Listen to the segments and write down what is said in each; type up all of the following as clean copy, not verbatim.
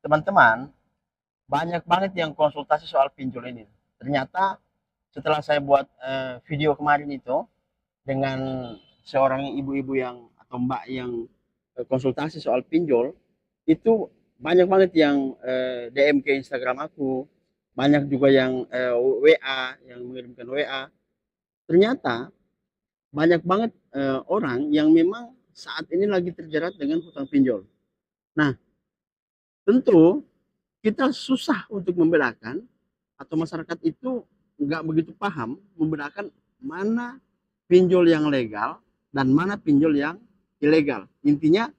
teman-teman, banyak banget yang konsultasi soal pinjol ini. Ternyata setelah saya buat video kemarin itu dengan seorang ibu-ibu yang atau mbak yang konsultasi soal pinjol, itu banyak banget yang DM ke Instagram aku, banyak juga yang WA, yang mengirimkan WA. Ternyata banyak banget orang yang memang saat ini lagi terjerat dengan hutang pinjol. Nah, tentu kita susah untuk membedakan atau masyarakat itu nggak begitu paham membedakan mana pinjol yang legal dan mana pinjol yang ilegal. Intinya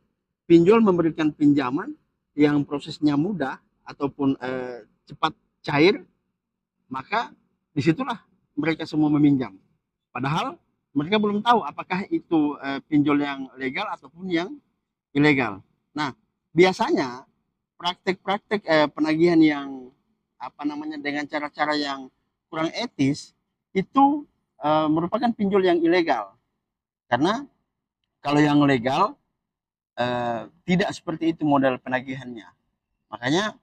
pinjol memberikan pinjaman yang prosesnya mudah ataupun cepat cair, maka disitulah mereka semua meminjam. Padahal mereka belum tahu apakah itu pinjol yang legal ataupun yang ilegal. Nah, biasanya praktek-praktek penagihan yang dengan cara-cara yang kurang etis itu merupakan pinjol yang ilegal. Karena kalau yang legal tidak seperti itu model penagihannya. Makanya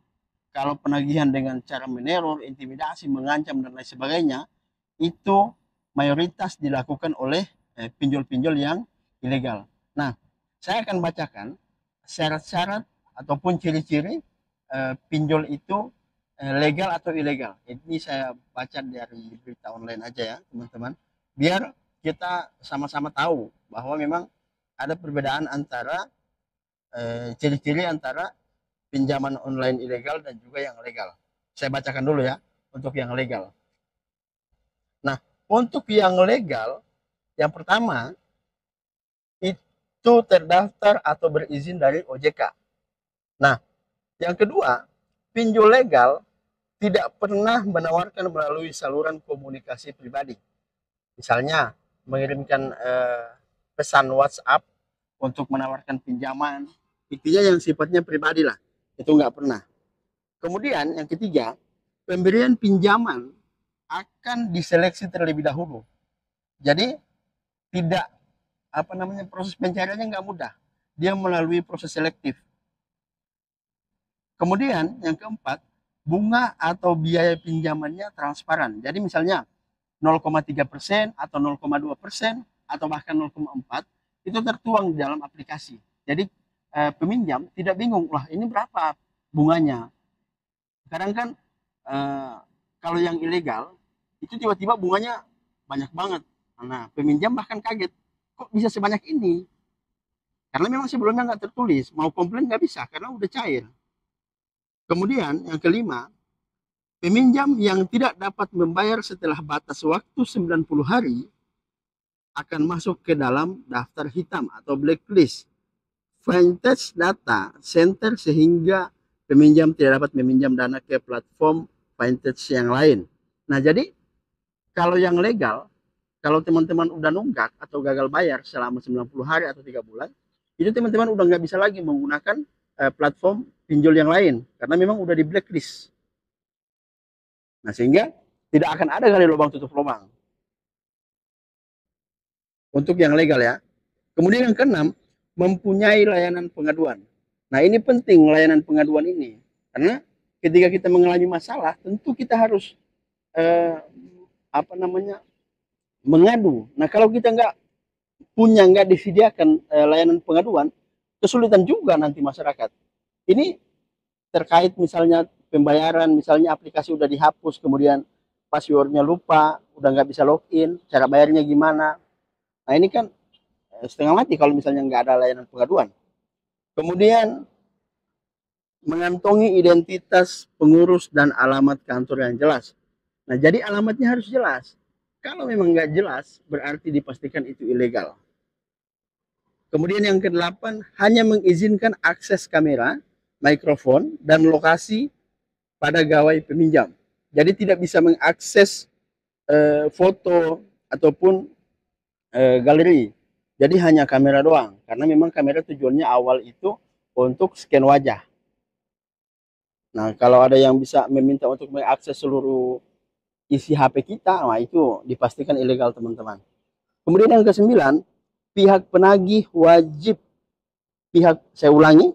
kalau penagihan dengan cara meneror, intimidasi, mengancam dan lain sebagainya itu mayoritas dilakukan oleh pinjol-pinjol yang ilegal. Nah, saya akan bacakan syarat-syarat ataupun ciri-ciri pinjol itu legal atau ilegal. Ini saya baca dari berita online aja ya, teman-teman. Biar kita sama-sama tahu bahwa memang ada perbedaan antara ciri-ciri antara pinjaman online ilegal dan juga yang legal. Saya bacakan dulu ya untuk yang legal. Nah, untuk yang legal, yang pertama itu terdaftar atau berizin dari OJK. Nah, yang kedua, pinjol legal tidak pernah menawarkan melalui saluran komunikasi pribadi. Misalnya, mengirimkan pesan WhatsApp untuk menawarkan pinjaman. Intinya yang sifatnya pribadi lah. Itu nggak pernah. Kemudian yang ketiga, pemberian pinjaman akan diseleksi terlebih dahulu. Jadi tidak proses pencariannya nggak mudah. Dia melalui proses selektif. Kemudian yang keempat, bunga atau biaya pinjamannya transparan. Jadi misalnya 0,3% atau 0,2% atau bahkan 0,4 itu tertuang di dalam aplikasi. Jadi peminjam tidak bingung, wah ini berapa bunganya. Kadang kan kalau yang ilegal itu tiba-tiba bunganya banyak banget. Nah, peminjam bahkan kaget, kok bisa sebanyak ini? Karena memang sebelumnya nggak tertulis, mau komplain nggak bisa karena udah cair. Kemudian yang kelima, peminjam yang tidak dapat membayar setelah batas waktu 90 hari akan masuk ke dalam daftar hitam atau blacklist Vintage Data Center sehingga peminjam tidak dapat meminjam dana ke platform vintage yang lain. Nah, jadi kalau yang legal, kalau teman-teman udah nunggak atau gagal bayar selama 90 hari atau 3 bulan, itu teman-teman udah nggak bisa lagi menggunakan platform pinjol yang lain karena memang udah di blacklist. Nah, sehingga tidak akan ada gali lubang tutup lubang. Untuk yang legal ya. Kemudian yang keenam, mempunyai layanan pengaduan. Nah, ini penting layanan pengaduan ini. Karena ketika kita mengalami masalah, tentu kita harus eh, mengadu. Nah, kalau kita nggak disediakan layanan pengaduan, kesulitan juga nanti masyarakat. Ini terkait misalnya pembayaran, misalnya aplikasi udah dihapus, kemudian passwordnya lupa, udah nggak bisa login, cara bayarnya gimana. Nah, ini kan setengah mati kalau misalnya nggak ada layanan pengaduan. Kemudian mengantongi identitas pengurus dan alamat kantor yang jelas. Nah, jadi alamatnya harus jelas. Kalau memang nggak jelas, berarti dipastikan itu ilegal. Kemudian yang kedelapan, hanya mengizinkan akses kamera, mikrofon, dan lokasi pada gawai peminjam. Jadi tidak bisa mengakses foto ataupun galeri. Jadi hanya kamera doang. Karena memang kamera tujuannya awal itu untuk scan wajah. Nah, kalau ada yang bisa meminta untuk mengakses seluruh isi HP kita, nah itu dipastikan ilegal, teman-teman. Kemudian yang kesembilan, pihak penagih wajib, saya ulangi,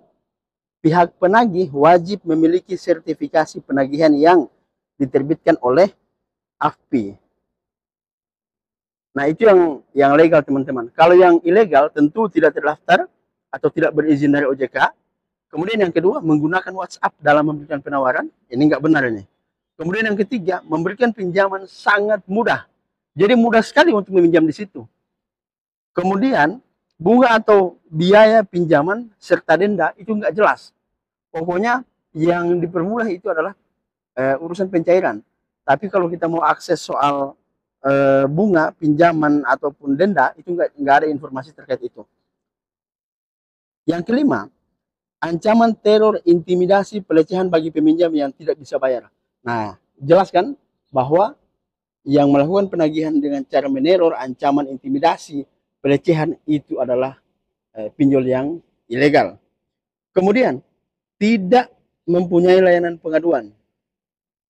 pihak penagih wajib memiliki sertifikasi penagihan yang diterbitkan oleh AFPI. Nah, itu yang legal, teman-teman. Kalau yang ilegal tentu tidak terdaftar atau tidak berizin dari OJK. Kemudian yang kedua, menggunakan WhatsApp dalam memberikan penawaran. Ini nggak benar ini. Kemudian yang ketiga, memberikan pinjaman sangat mudah. Jadi mudah sekali untuk meminjam di situ. Kemudian bunga atau biaya pinjaman serta denda itu nggak jelas. Pokoknya yang dipermudah itu adalah urusan pencairan. Tapi kalau kita mau akses soal bunga, pinjaman ataupun denda, itu nggak ada informasi terkait itu. Yang kelima, ancaman teror, intimidasi, pelecehan bagi peminjam yang tidak bisa bayar. Nah, jelaskan bahwa yang melakukan penagihan dengan cara meneror, ancaman, intimidasi, pelecehan itu adalah pinjol yang ilegal. Kemudian, tidak mempunyai layanan pengaduan.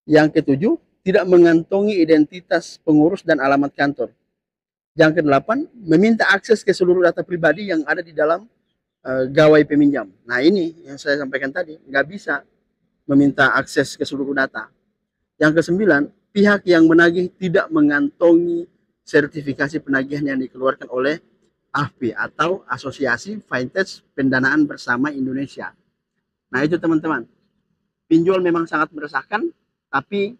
Yang ketujuh, tidak mengantongi identitas pengurus dan alamat kantor. Yang kedelapan, meminta akses ke seluruh data pribadi yang ada di dalam gawai peminjam. Nah, ini yang saya sampaikan tadi, nggak bisa meminta akses ke seluruh data. Yang kesembilan, pihak yang menagih tidak mengantongi sertifikasi penagihan yang dikeluarkan oleh AFPI atau Asosiasi Vintage Pendanaan Bersama Indonesia. Nah, itu teman-teman. Pinjol memang sangat meresahkan, tapi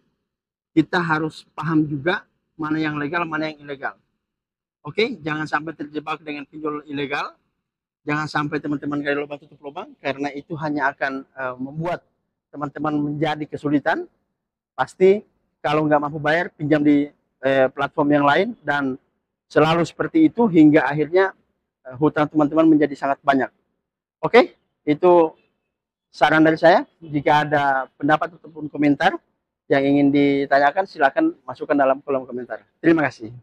kita harus paham juga mana yang legal, mana yang ilegal. Oke, jangan sampai terjebak dengan pinjol ilegal. Jangan sampai teman-teman gali lubang tutup lubang, karena itu hanya akan membuat teman-teman menjadi kesulitan. Pasti kalau nggak mampu bayar, pinjam di platform yang lain, dan selalu seperti itu hingga akhirnya hutang teman-teman menjadi sangat banyak. Oke, itu saran dari saya. Jika ada pendapat ataupun komentar yang ingin ditanyakan, silakan masukkan dalam kolom komentar. Terima kasih.